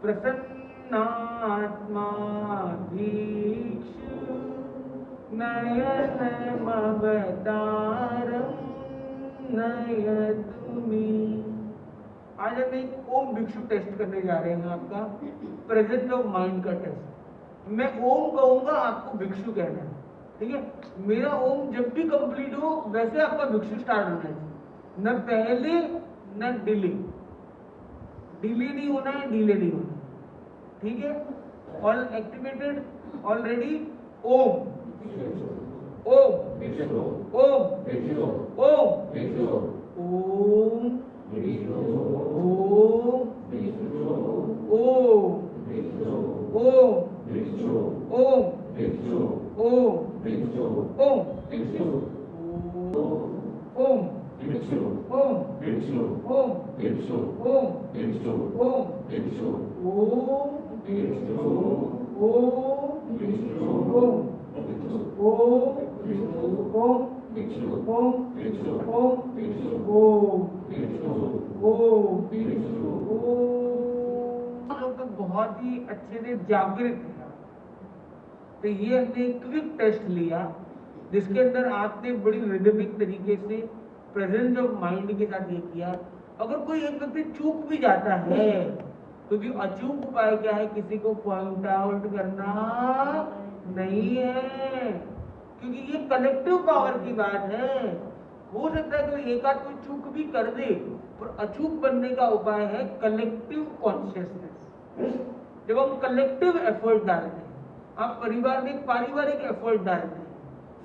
प्रसन्नात्मा भीक्षु नयनमवतारं नयतुमी। आज हम एक ओम भिक्षु टेस्ट करने जा रहे हैं, आपका प्रेजेंस ऑफ माइंड का टेस्ट। मैं ओम कहूंगा, आपको भिक्षु कहना है, ठीक है। मेरा ओम जब भी कंप्लीट हो वैसे आपका भिक्षु स्टार्ट होना है, न पहले न डिले। डिले नहीं होना है, डिले नहीं होना, ठीक है। All activated already. Om Om Om Om Om बहुत ही अच्छे से जागृत है। तो ये हमने क्विक टेस्ट लिया जिसके अंदर आपने बड़ी रिदमिक तरीके से प्रेजेंस ऑफ माइंड के साथ ये किया। अगर कोई एक व्यक्ति चूक भी जाता है क्योंकि अचूक उपाय क्या है, किसी को पॉइंट आउट करना नहीं है, क्योंकि ये कलेक्टिव पावर की बात है। हो सकता है कोई एक आध कोई चूक भी कर दे, पर अचूक बनने का उपाय है कलेक्टिव कॉन्शियसनेस। जब हम कलेक्टिव एफर्ट डालते हैं, आप परिवार में एक पारिवारिक एफर्ट डालते हैं,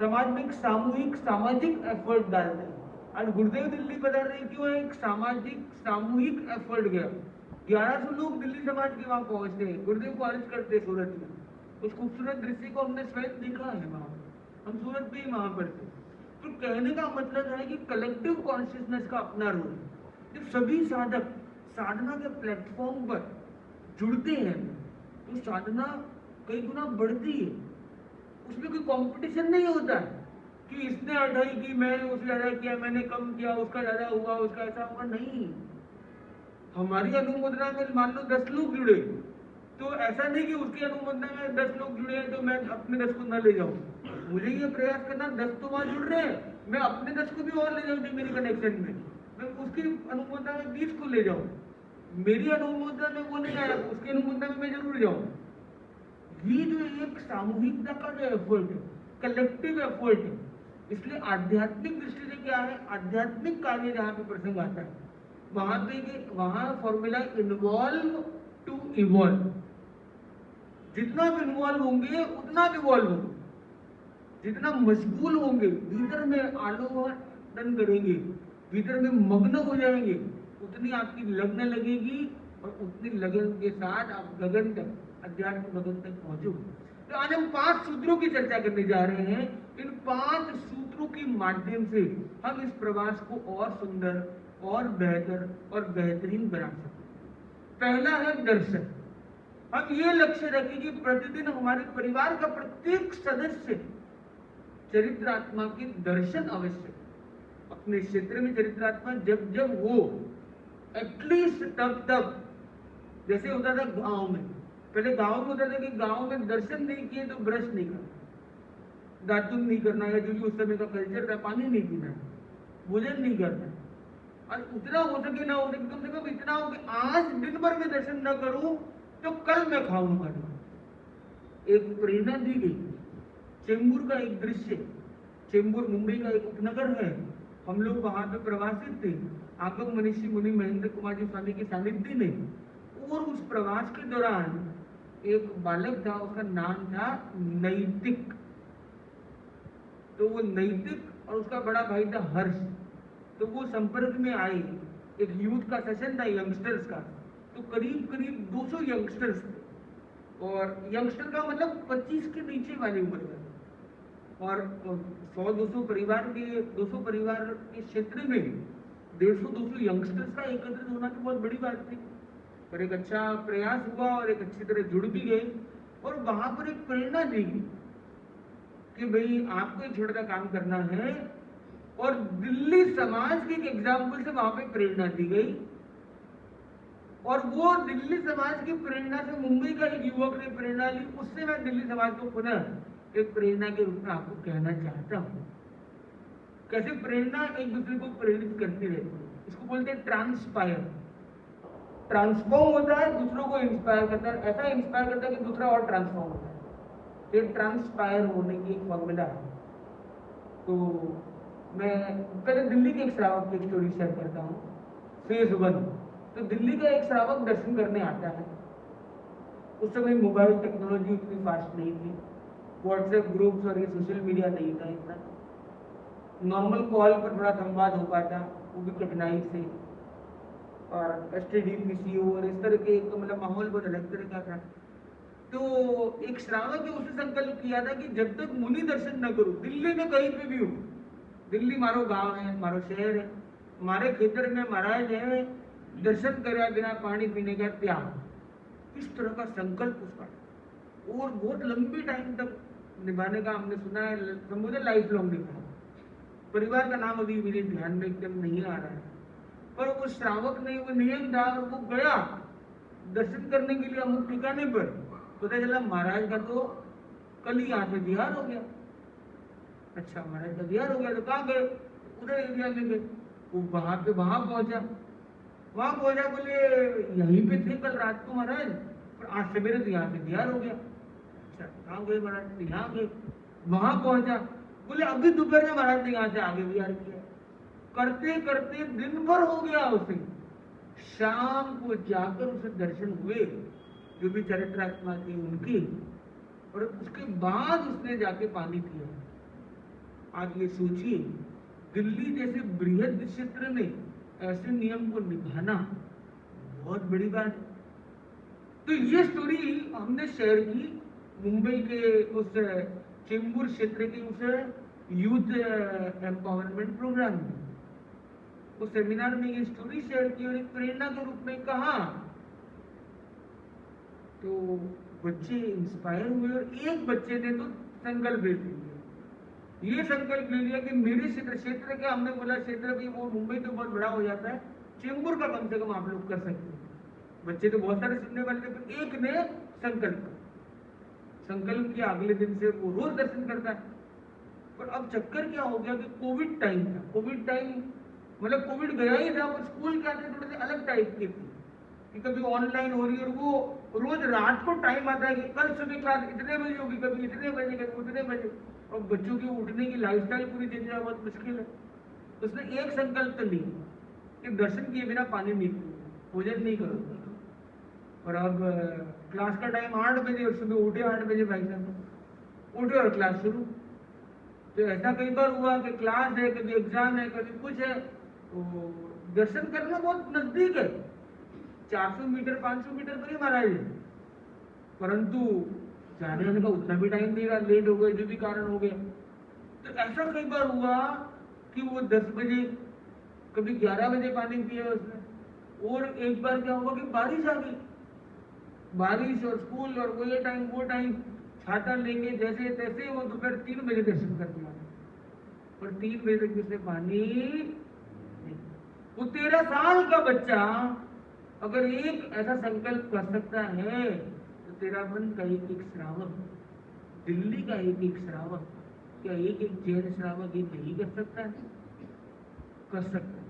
समाज में एक सामूहिक सामाजिक एफर्ट डालते हैं। आज गुरुदेव दिल्ली बता रहे क्यों है, एक सामाजिक सामूहिक एफर्ट गया। 1100 लोग दिल्ली समाज के वहां पहुंचते हैं, गुरुदेव को अर्ज करते हैं सूरत में। उस खूबसूरत दृश्य को हमने स्वयं देखा है वहां, हम सूरत में ही वहां पर थे। तो कहने का मतलब है कि कलेक्टिव कॉन्शियसनेस का अपना रोल है। जब सभी साधक साधना के प्लेटफॉर्म पर जुड़ते हैं तो साधना कई गुना बढ़ती है। उसमें कोई कंपटीशन नहीं होता है कि इसने 2.5 की, मैंने उससे ज्यादा किया, मैंने कम किया, उसका ज्यादा हुआ, उसका ऐसा हुआ, नहीं। हमारी अनुमोदना में मान लो 10 लोग जुड़े, तो ऐसा नहीं कि उसकी अनुमोदना में 10 लोग जुड़े हैं तो मैं अपने 10 को न ले जाऊं। मुझे ये प्रयास करना 10 तो वहां जुड़ रहे हैं, मैं अपने 10 को भी और ले जाऊं जो मेरी कनेक्शन में, मैं उसकी अनुमोदना में 20 को ले जाऊं। मेरी अनुमोदना में वो नहीं आया, उसकी अनुमोदना में मैं जरूर जाऊं। ये जो एक सामूहिकता का जो एफर्ट है, कलेक्टिव एफर्ट है, इसलिए आध्यात्मिक दृष्टि से क्या है, आध्यात्मिक कार्य जहाँ पे प्रसंग आता है वहां पे वहां फॉर्मूला इन्वॉल्व टू इवॉल्व। जितना भी इन्वॉल्व होंगे उतना इवॉल्व होंगे, जितना मशगूल होंगे, भीतर में आलोकन करेंगे, भीतर में मग्न हो जाएंगे, उतनी आपकी लगन लगेगी और उतनी लगन के साथ आप गगन तक, अध्यात्म गगन तक पहुंचोगे। तो आज हम 5 सूत्रों की चर्चा करने जा रहे हैं। इन 5 सूत्रों के माध्यम से हम इस प्रवास को और सुंदर और बेहतर और बेहतरीन बना सकते। पहला है दर्शन। हम ये लक्ष्य रखें कि प्रतिदिन हमारे परिवार का प्रत्येक सदस्य चरित्रात्मा के दर्शन अवश्य, अपने क्षेत्र में चरित्रात्मा जब जब हो, एटलीस्ट तब जैसे होता था गांव में, पहले गांव में होता था कि गांव में दर्शन नहीं किए तो ब्रश नहीं करना, दातुन नहीं करना, या जो भी उस समय का कल्चर था, पानी नहीं पीना, भोजन नहीं करना, और उतना हो सके ना हो सके, कम से कम इतना हो कि आज दिन भर में दर्शन न करूं तो कल मैं खाऊंगा। एक प्रेरणा दी गई। चेंबूर का एक दृश्य, चेंबूर मुंबई का एक उपनगर है, हम लोग वहां पे प्रवासी थे, आगम मनीषी मुनि महेंद्र कुमार जी स्वामी के सानिध्य में। और उस प्रवास के दौरान एक बालक था, उसका नाम था नैतिक। तो वो नैतिक और उसका बड़ा भाई था हर्ष, तो वो संपर्क में आए। एक यूथ का सेशन था, यंगस्टर्स का, तो करीब करीब 200 यंगस्टर्स थे, और यंगस्टर का मतलब 25 के नीचे वाली उम्र का, और 100-200 परिवार के क्षेत्र में 150-200 यंगस्टर्स का एकत्रित होना तो बहुत बड़ी बात थी। पर एक अच्छा प्रयास हुआ और एक अच्छी तरह जुड़ भी गए, और वहां पर एक प्रेरणा दी गई कि भाई आपको एक छोटा काम करना है। और दिल्ली समाज के एक एग्जाम्पल से वहां पे प्रेरणा दी गई और वो दिल्ली समाज की प्रेरणा से मुंबई का एक युवक ने प्रेरणा ली, उससे मैं दिल्ली समाज को पुनः एक प्रेरणा के रूप में आपको कहना चाहता हूँ। कैसे प्रेरणा एक दूसरे को प्रेरित करती रहती है, इसको बोलते हैं ट्रांसपायर। ट्रांसफॉर्म होता है, दूसरों को इंस्पायर करता है, ऐसा इंस्पायर करता है कि दूसरा और ट्रांसफॉर्म होता है। ये ट्रांसपायर होने की एक फॉर्मूला है। तो मैं पहले दिल्ली के एक श्रावक की स्टोरी शेयर करता हूँ। फेज 1। तो दिल्ली का एक श्रावक दर्शन करने आता है। उस समय मोबाइल टेक्नोलॉजी उतनी फास्ट नहीं थी, व्हाट्सएप ग्रुप्स और ये सोशल मीडिया नहीं था इतना। नॉर्मल कॉल पर थोड़ा संवाद हो पाता, वो भी कठिनाई से, और एसटीडी पीसीओ और इस तरह के मतलब माहौल बहुत अलग तरह का था। तो एक श्रावक ने उसने संकल्प किया था कि जब तक मुनि दर्शन न करूं, दिल्ली में कहीं पे भी हूं, दिल्ली मारो गांव है, मारो शहर है, हमारे खेतर में महाराज है, दर्शन करे बिना पानी पीने का त्याग। इस तरह का संकल्प उसका, और बहुत लंबी टाइम तक निभाने का हमने सुना है, मुझे लाइफ लॉन्ग निभाया। परिवार का नाम अभी मेरे ध्यान में एकदम नहीं आ रहा है, पर उस श्रावक ने वो नियम था और वो गया दर्शन करने के लिए अमुक ठिकाने पर। पता चला महाराज का तो कल ही यहाँ से बिहार हो गया। अच्छा, महाराज का बिहार हो गया, तो कहाँ गए? उधर एरिया में गए। वो वहां पहुंचा, बोले यहीं पे थे कल रात को महाराज, पर आज सवेरे तो यहाँ से बिहार हो गया। अच्छा, कहाँ गए महाराज? यहाँ गए। वहां पहुंचा, बोले अभी दोपहर में महाराज ने यहाँ से आगे बिहार किया। करते करते दिन भर हो गया उसे। शाम को जाकर उसे दर्शन हुए जो भी चरित्रात्मा थी उनकी, और उसके बाद उसने जाके पानी पिया। आप ये सोचिए, दिल्ली जैसे बृहद क्षेत्र में ऐसे नियम को निभाना बहुत बड़ी बात है। तो ये स्टोरी हमने शेयर की मुंबई के उस चेंबूर क्षेत्र के उस यूथ एम्पावरमेंट प्रोग्राम में। उस सेमिनार में ये स्टोरी शेयर की और एक प्रेरणा के रूप में कहा, तो बच्चे इंस्पायर हुए। और एक बच्चे ने तो संकल्प ले लिया, ये संकल्प ले लिया कि मेरे क्षेत्र के, हमने बोला क्षेत्र भी वो मुंबई तो बहुत बड़ा हो जाता है, चेंबूर का कम से कम आप लोग कर सकते हैं। बच्चे तो बहुत सारे सुनने वाले थे, पर एक ने संकल्प किया, अगले दिन से वो रोज दर्शन करता है। पर अब चक्कर क्या हो गया कि कोविड टाइम था, कोविड टाइम मतलब कोविड गया ही था, पर स्कूल क्या थे थोड़े से अलग टाइप के थे कि कभी ऑनलाइन हो रही है, और वो रोज रात को टाइम आता है कि कल सुबह क्लास इतने बजे होगी, कभी इतने बजे, कभी उतने बजे, और बच्चों की उठने की लाइफस्टाइल पूरी चेंज होना बहुत मुश्किल है। उसने एक संकल्प लिया कि दर्शन किए बिना पानी नहीं पीऊंगा, भोजन नहीं करूंगा। और अब क्लास का टाइम 8 बजे, और सुबह उठे 8 बजे, भाई साहब उठे और क्लास शुरू। तो ऐसा कई बार हुआ कि क्लास है, कभी एग्जाम है, कभी कुछ है, तो दर्शन करना बहुत नजदीक है, 400 मीटर 500 मीटर पर ही महाराज है, परंतु जाने आने का उतना भी टाइम नहीं रहा, लेट हो गए, जो भी कारण हो गया। तो ऐसा कई बार हुआ कि वो 10 बजे, कभी 11 बजे पानी पिया उसने। और एक बार क्या हुआ कि बारिश आ गई, बारिश और स्कूल और वो ये टाइम वो टाइम, छाता लेके जैसे तैसे वो दोपहर 3 बजे दर्शन कर दिया, और 3 बजे तक उसने पानी नहीं। वो 13 साल का बच्चा अगर एक ऐसा संकल्प कर सकता है, तो तेरा मन का एक श्रावक, दिल्ली का एक श्रावक, क्या एक जैन श्रावक ये नहीं कर सकता है? कर सकता है।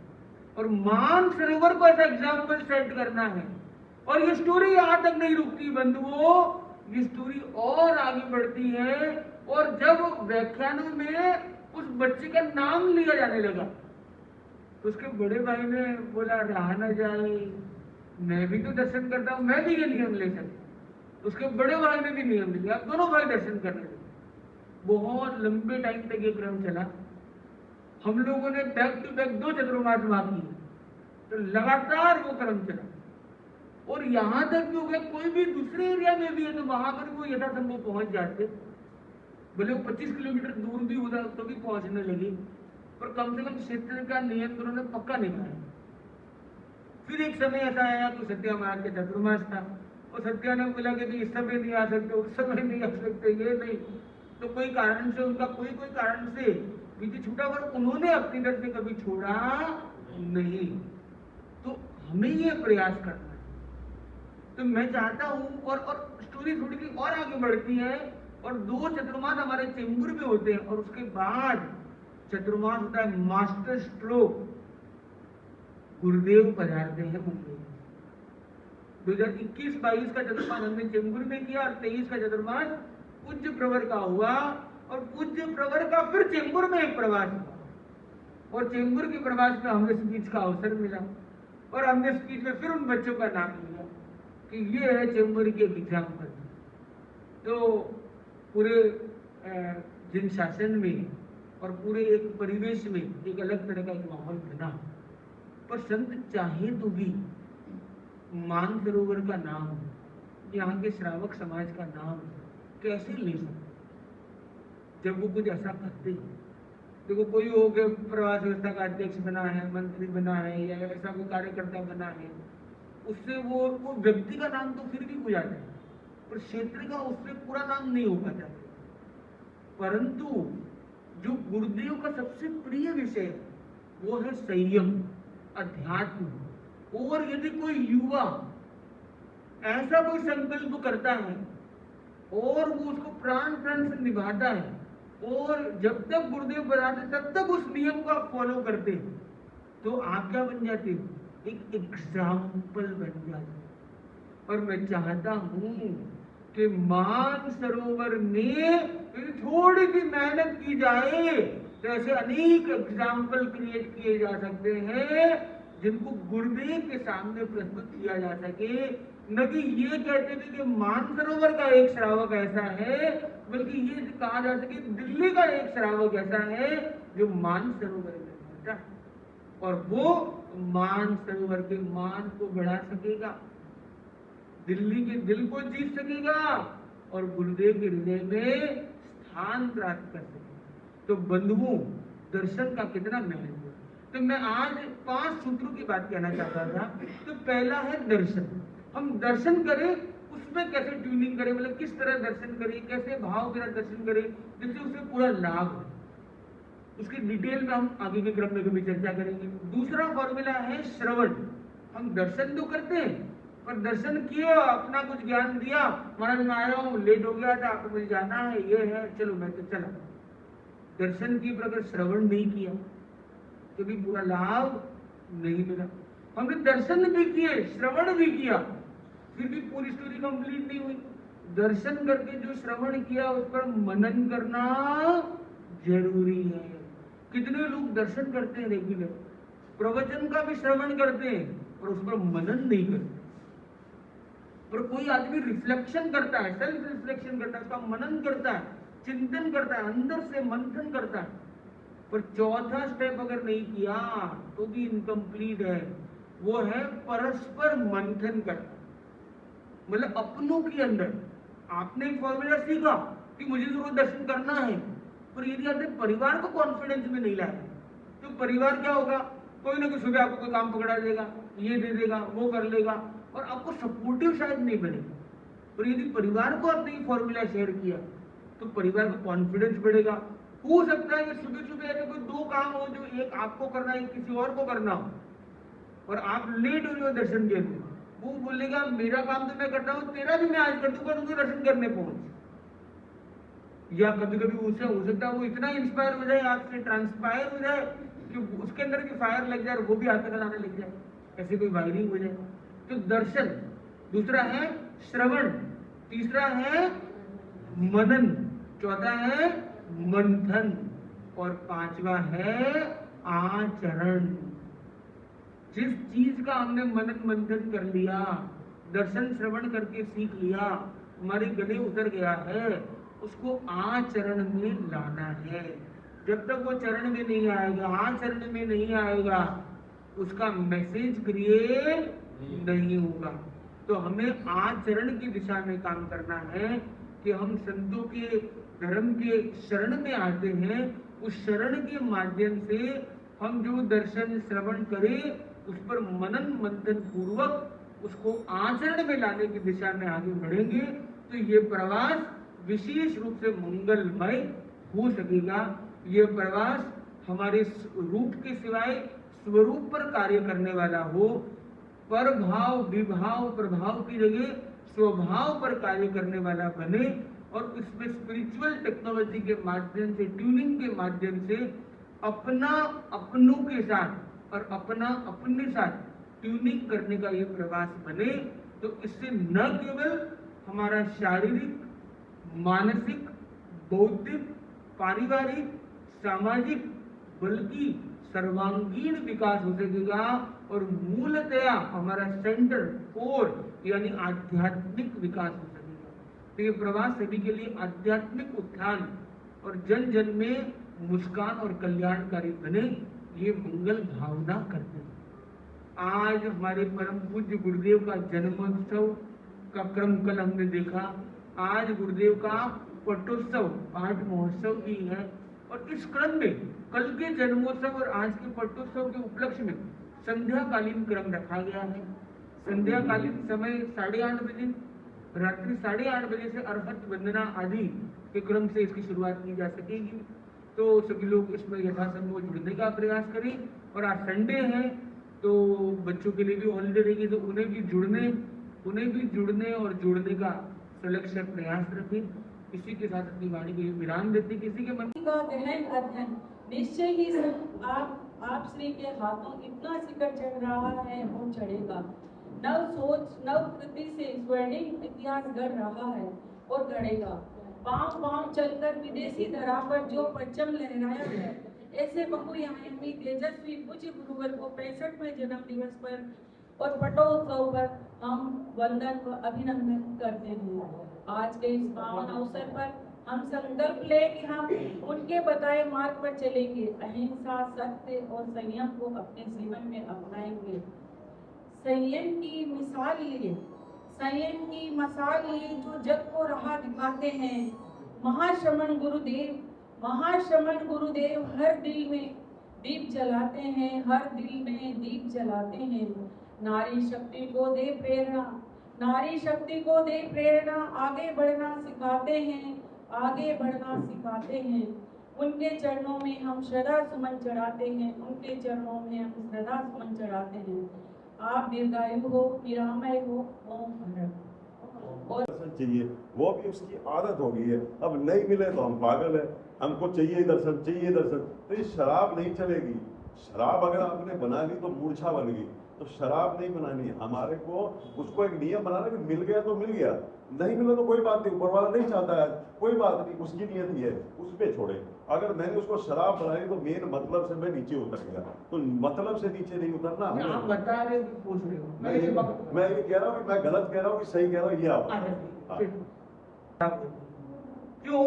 और मानसरोवर को ऐसा एग्जाम्पल सेट करना है। और ये स्टोरी यहां तक नहीं रुकती बंधुओं, ये स्टोरी और आगे बढ़ती है। और जब व्याख्यानों में उस बच्चे का नाम लिया जाने लगा, तो उसके बड़े भाई ने बोला रहा न जाए, मैं भी तो दर्शन करता हूं, मैं भी ये नियम ले सकता। उसके बड़े भाई ने भी नियम लिया, दोनों भाई दर्शन करने लगे। बहुत लंबे टाइम तक ये क्रम चला। हम लोगों ने बैक टू बैक 2 चतुर्मास वहां किए, तो लगातार वो क्रम चला। और यहां तक भी हो गया, कोई भी दूसरे एरिया में भी है तो वहां पर वो यथासंभव पहुंच जाते, भले वो 25 किलोमीटर दूर भी होता तो भी पहुंचने लगी, पर कम से कम क्षेत्र का नियम उन्होंने पक्का निभाया। फिर एक समय ऐसा आया तो सत्या महाराज के चतुर्मास था, और सत्या ने बोला कि इस समय नहीं आ सकते, उस समय नहीं आ सकते, ये नहीं, तो कोई कारण से उनका कोई कारण से बीच छूटा, पर उन्होंने अपनी तरफ से कभी छोड़ा नहीं। तो हमें ये प्रयास करना है तो मैं चाहता हूँ, और स्टोरी थोड़ी सी और आगे बढ़ती है, और 2 चतुर्मास हमारे चेंबूर में होते हैं, और उसके बाद चतुर्मास होता है मास्टर स्ट्रोक, गुरुदेव पधारते हैं मुंबई। 2021-22 का चतुर्मास हमने चेंबूर में किया, और 23 का चतुर्मास पूज्य प्रवर का हुआ, और पूज्य प्रवर का फिर चेंबूर में एक प्रवास हुआ, और चेंबूर के प्रवास में हमें स्पीच का अवसर मिला, और हमने स्पीच में फिर उन बच्चों का नाम लिया कि ये है चेंबूर के एग्जाम्पल। तो पूरे जिन शासन में और पूरे एक परिवेश में एक अलग तरह का एक माहौल बना, पर संत चाहे तो भी मानसरोवर का नाम, यहाँ के श्रावक समाज का नाम कैसे ले सकते जब वो कुछ ऐसा करते हैं। देखो, कोई हो गया प्रवास व्यवस्था का अध्यक्ष बना है, मंत्री बना है, या ऐसा कोई कार्यकर्ता बना है, उससे वो व्यक्ति का नाम तो फिर भी हो जाता है, पर क्षेत्र का उससे पूरा नाम नहीं हो पाता। परंतु जो गुरुदेव का सबसे प्रिय विषय वो है संयम, अध्यात्म। और यदि कोई युवा ऐसा कोई संकल्प करता है और वो उसको प्राण प्राण से निभाता है, और जब तक गुरुदेव बताते तब तक उस नियम को आप फॉलो करते हैं, तो आप क्या बन जाते हो? एक एग्जाम्पल बन जाते। और मैं चाहता हूं कि मानसरोवर में थोड़ी सी मेहनत की जाए तो ऐसे अनेक एग्जाम्पल क्रिएट किए जा सकते हैं जिनको गुरुदेव के सामने प्रस्तुत किया जा सके। न कि ये कहते थे कि मानसरोवर का एक श्रावक ऐसा है, बल्कि ये कहा जा सके दिल्ली का एक श्रावक ऐसा है जो मानसरोवर में रहता है, और वो मानसरोवर के मान को बढ़ा सकेगा, दिल्ली के दिल को जीत सकेगा, और गुरुदेव के हृदय में स्थान प्राप्त कर सकेगा। तो बंधुओं, दर्शन का कितना महत्व है। तो मैं आज 5 सूत्रों की बात कहना चाहता था। तो पहला है दर्शन। हम दर्शन करें, उसमें कैसे ट्यूनिंग करें, मतलब किस तरह दर्शन करें, कैसे भाव के साथ दर्शन करें जिससे उसे पूरा लाभ है, उसकी डिटेल में हम आगे के क्रम में कभी चर्चा करेंगे। दूसरा फॉर्मूला है श्रवण। हम दर्शन तो करते हैं, पर दर्शन किए, अपना कुछ ज्ञान दिया, महाराज मैं आया हूँ, लेट हो गया था, आपको मुझे जाना है, ये है, चलो मैं तो चला। दर्शन की पर अगर श्रवण नहीं किया तो भी पूरा लाभ नहीं मिला। हमने दर्शन भी किए, श्रवण भी किया, फिर भी पूरी स्टोरी कंप्लीट नहीं हुई। दर्शन करके जो श्रवण किया उस पर मनन करना जरूरी है। कितने लोग दर्शन करते हैं रेगुलर, प्रवचन का भी श्रवण करते हैं और उस पर मनन नहीं करते। पर कोई आदमी रिफ्लेक्शन करता है, सेल्फ रिफ्लेक्शन करता है, उसका मनन करता है, चिंतन करता है, अंदर से मंथन करता है, पर चौथा स्टेप अगर नहीं किया तो भी इनकम्प्लीट है। वो है परस्पर मंथन करना, मतलब अपनों के अंदर। आपने एक फॉर्मूला सीखा कि मुझे जरूर दर्शन करना है, पर यदि आपने परिवार को कॉन्फिडेंस में नहीं लाया तो परिवार क्या होगा, कोई ना कोई सुबह आपको कोई काम पकड़ा देगा, ये दे देगा, वो कर लेगा, और आपको सपोर्टिव शायद नहीं बनेगा। पर यदि परिवार को आपने ये फॉर्मूला शेयर किया तो परिवार का कॉन्फिडेंस बढ़ेगा। हो सकता है कि सुबह सुबह ऐसे कोई 2 काम हो जो एक आपको करना है, किसी और को करना हो, और आप लेट हो जाओ दर्शन के लिए, वो बोलेगा मेरा काम तो मैं करता हूँ, तेरा भी मैं आज कर दूंगा, तुमको दर्शन करने पहुंच। या कभी कभी उसे हो सकता है वो इतना इंस्पायर हो जाए, आपसे ट्रांसपायर हो जाए कि उसके अंदर की फायर लग जाए और वो भी हाथ में आने लग जाए, ऐसे कोई वायरिंग हो जाए। तो दर्शन, दूसरा है श्रवण, तीसरा है मनन, चौथा है मंथन, और पांचवा है आचरण। जिस चीज का हमने मनन मंथन कर लिया, दर्शन श्रवण करके सीख लिया, हमारे गले उतर गया है, उसको आचरण में लाना है। जब तक वो चरण में नहीं आएगा, आचरण में नहीं आएगा, उसका मैसेज क्रिएट नहीं होगा। तो हमें आचरण की दिशा में काम करना है कि हम संतों के धर्म के शरण में आते हैं, उस शरण के माध्यम से हम जो दर्शन श्रवण करें उस पर मनन मंथन पूर्वक उसको आचरण में लाने की दिशा में आगे बढ़ेंगे, तो ये प्रवास विशेष रूप से मंगलमय हो सकेगा। ये प्रवास हमारे रूप के सिवाय स्वरूप पर कार्य करने वाला हो, परभाव विभाव प्रभाव की जगह स्वभाव पर कार्य करने वाला बने और उसमें स्पिरिचुअल टेक्नोलॉजी के माध्यम से, ट्यूनिंग के माध्यम से अपना अपनों के साथ और अपना अपने साथ ट्यूनिंग करने का ये प्रवास बने। तो इससे न केवल हमारा शारीरिक, मानसिक, बौद्धिक, पारिवारिक, सामाजिक, बल्कि सर्वांगीण विकास हो सकेगा और मूलतया हमारा सेंटर कोर यानी आध्यात्मिक विकास हो सकेगा। तो ये प्रवास सभी के लिए आध्यात्मिक उत्थान और जन जन में मुस्कान और कल्याणकारी बने, ये मंगल भावना करते हैं। आज हमारे परम पूज्य गुरुदेव का जन्मोत्सव का क्रम कल हमने देखा। आज गुरुदेव का पटोत्सव, पाठ महोत्सव भी है और इस क्रम में कल के जन्मोत्सव और आज के पटोत्सव के उपलक्ष्य में संध्याकालीन क्रम रखा गया है। संध्याकालीन समय 8:30 बजे, रात्रि 8:30 बजे से अर्हत वंदना आदि के क्रम से इसकी शुरुआत की जा सकेगी। तो सभी लोग इसमें यथासंभव जुड़ने का प्रयास करें। और आज संडे है तो बच्चों के लिए भी हॉलीडे रहेगी, तो उन्हें भी जुड़ने और जोड़ने का सलक्ष्य प्रयास रखें। इसी के साथ अपनी वाणी को विराम देते। किसी के मन का गहन अध्ययन निश्चय ही आप श्री के हाथों इतना शिखर चढ़ रहा है और चढ़ेगा। नव सोच नव कृति से स्वर्णिम इतिहास गढ़ रहा है और गढ़ेगा। पांव पांव चलकर विदेशी धरा पर जो परचम लहराया है, ऐसे बहुआयामी तेजस्वी पूज्य गुरुवर को 65वें जन्म दिवस पर और पटोत्सव पर हम वंदन व अभिनंदन करते हैं। आज के इस पावन अवसर पर हम संकल्प ले कि हम उनके बताए मार्ग पर चलेंगे, अहिंसा, सत्य और संयम को अपने जीवन में अपनाएंगे। संयम की मसाल लिए जो जग को राह दिखाते हैं। महाश्रमण गुरुदेव हर दिल में दीप जलाते हैं, हर दिल में दीप जलाते हैं। नारी शक्ति को दे प्रेरणा, आगे बढ़ना सिखाते हैं। उनके चरणों में हम श्रद्धा सुमन चढ़ाते हैं। आप दीर्घायु हो, निरामय हो, ओम हर। और चाहिए वो भी उसकी आदत हो गई है। अब नहीं मिले तो हम पागल है, हमको चाहिए दर्शन। तो ये शराब नहीं चलेगी। शराब अगर आपने बना ली तो मूर्छा बन गई। तो शराब नहीं बनानी है हमारे को। उसको एक नियम बनाना कि मिल गया तो मिल गया, नहीं मिला तो कोई बात नहीं, ऊपर वाला नहीं चाहता है, कोई बात नहीं, उसकी नियत ही है, उस पे छोड़े। अगर मैंने उसको शराब बनाई तो मेन मतलब से मैं नीचे उतर गया, तो मतलब से नीचे नहीं उतरना। आप बता रहे हो कि पूछ रहे हो? मैं ये कह रहा हूँ कि मैं गलत कह रहा हूँ कि सही कह रहा हूँ, ये आप क्यों?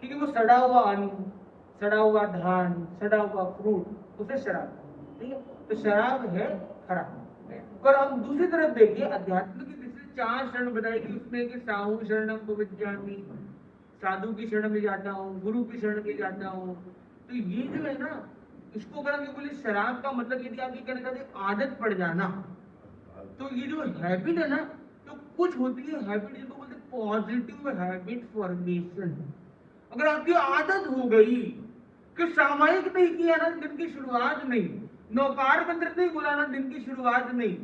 क्योंकि वो सड़ा हुआ अन्न, सड़ा हुआ धान, सड़ा हुआ फ्रूट, उसे शराब, ठीक है? तो शराब है खराब। पर हम दूसरी तरफ देखिए, अध्यात्म की दृष्टि से 4 शरण बताएगी। उसमें कि साहू शरणम पविज्जामि, साधु की शरण में जाता हूँ, गुरु की शरण में जाता हूँ। तो ये जो है ना, इसको अगर हम बोले शराब का मतलब यदि आप ये कहना चाहते आदत पड़ जाना, तो ये जो हैबिट है ना, तो कुछ होती है हैबिट, जिसको बोलते पॉजिटिव हैबिट फॉर्मेशन। अगर आपकी आदत हो गई कि सामायिक नहीं किया ना दिन की शुरुआत नहीं, नौकार मंत्र नहीं बुलाना दिन की शुरुआत नहीं,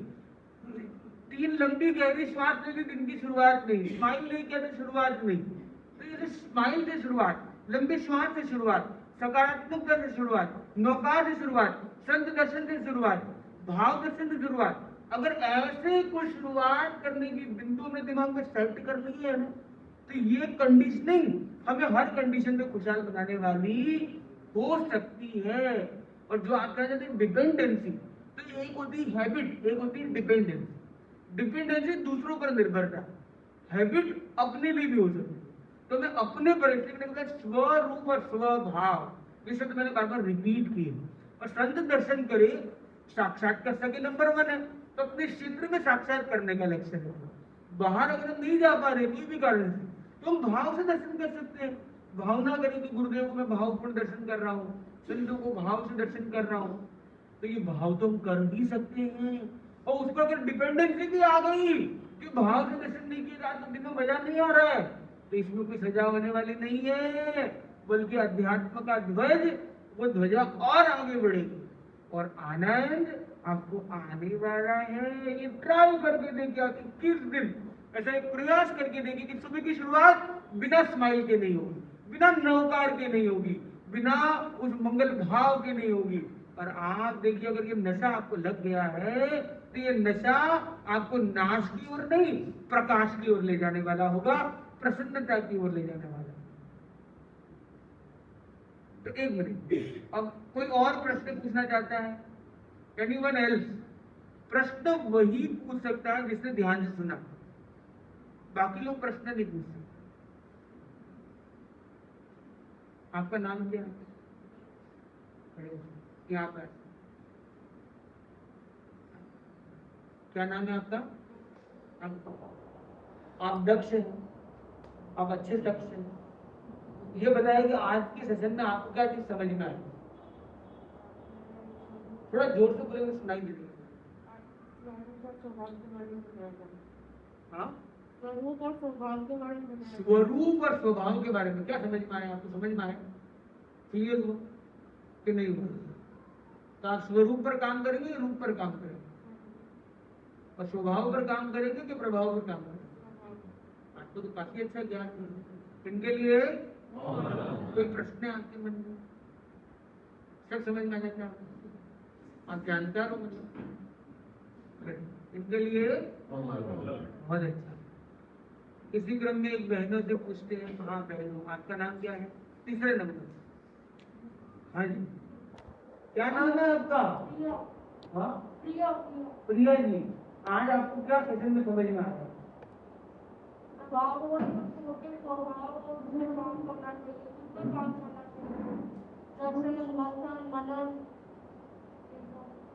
3 लंबी गहरी श्वास में भी दिन की शुरुआत नहीं, स्माइल नहीं किया तो शुरुआत नहीं। तो ये स्माइल से शुरुआत, लंबी श्वास से शुरुआत, सकारात्मकता से शुरुआत, नौकार से शुरुआत, संत दर्शन से शुरुआत, भाव दर्शन से शुरुआत। अगर ऐसे कोई शुरुआत करने की बिंदु में दिमाग में सेट कर ली है ना, तो ये कंडीशनिंग हमें हर कंडीशन में खुशहाल बनाने वाली हो सकती है। और जो आप कहते हैं डिपेंडेंसी, तो एक होती है हैबिट, एक होती है डिपेंडेंसी। डिपेंडेंसी दूसरों पर निर्भरता, हैबिट अपने लिए भी हो सकती है। तो मैं अपने परिस्थिति में स्वरूप और स्वभाव, ये शब्द मैंने बार बार रिपीट किए। और संत दर्शन करे, साक्षात्कार के नंबर 1 है, तो अपने क्षेत्र में साक्षात करने का लक्ष्य है। बाहर अगर हम नहीं जा पा रहे कोई भी कारण से, तो हम भाव से दर्शन कर सकते हैं। भावना करें कि गुरुदेव को मैं भावपूर्ण दर्शन कर रहा हूँ, संतों को भाव से दर्शन कर रहा हूँ, तो ये भाव तो हम कर ही सकते हैं। और उस पर अगर डिपेंडेंसी भी आ गई कि भाव से दर्शन नहीं किया जाए तो दिन में मजा नहीं आ रहा है, तो इसमें कोई सजा होने वाली नहीं है, बल्कि अध्यात्म का ध्वज, वो ध्वजा और आगे बढ़ेगी। और आनंद आपको आने वाला है। ये ट्राई करके देखिए कि किस दिन, ऐसा एक प्रयास करके देखिए कि सुबह की शुरुआत बिना स्माइल के नहीं होगी, बिना नवकार के नहीं होगी, बिना उस मंगल भाव के नहीं होगी। और आप देखिए अगर ये नशा आपको लग गया है तो ये नशा आपको नाश की ओर नहीं, प्रकाश की ओर ले जाने वाला होगा, प्रसन्नता की ओर ले जाने वाला। तो एक मिनट, अब कोई और प्रश्न पूछना चाहता है? Anyone else? प्रश्न वही पूछ सकता है जिसने ध्यान से सुना, बाकी लोग प्रश्न नहीं पूछ सकते। आपका नाम क्या है? यहाँ पर क्या नाम है आपका? आप दक्ष हैं, आप अच्छे दक्ष हैं। ये बताइए कि आज के सेशन में आपको क्या चीज समझ में आई? थोड़ा जोर से बोलेंगे सुनाई दे देगा। हाँ, स्वरूप और स्वभाव के बारे में क्या समझ में आया आपको? समझ में आया? क्लियर हुआ कि नहीं हुआ? तो आप स्वरूप पर काम करेंगे या रूप पर काम करेंगे? और स्वभाव पर काम करेंगे कि प्रभाव पर काम करेंगे? आपको तो काफी अच्छा ज्ञान है। इनके लिए कोई प्रश्न है आपके मन में? सब समझ में आना चाहिए, आप जानकार हो मतलब। इनके लिए बहुत अच्छा। इसी क्रम में एक बहनों से पूछते हैं, हाँ बहनों आपका नाम क्या है? तीसरे नंबर। हाँ जी, क्या नाम है आपका? हाँ प्रिया जी, आज आपको क्या सेशन में समझ में आया?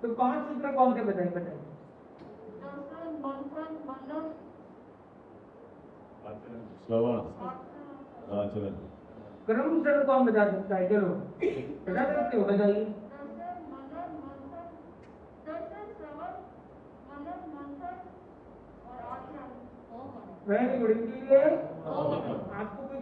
तो 5 सूत्र कौन से बताइए? श्रवण, आचरण, कर्म से कौन बता सकता है? चलो बता सकते हो, बताइए। Very good. इनके लिए आपको कोई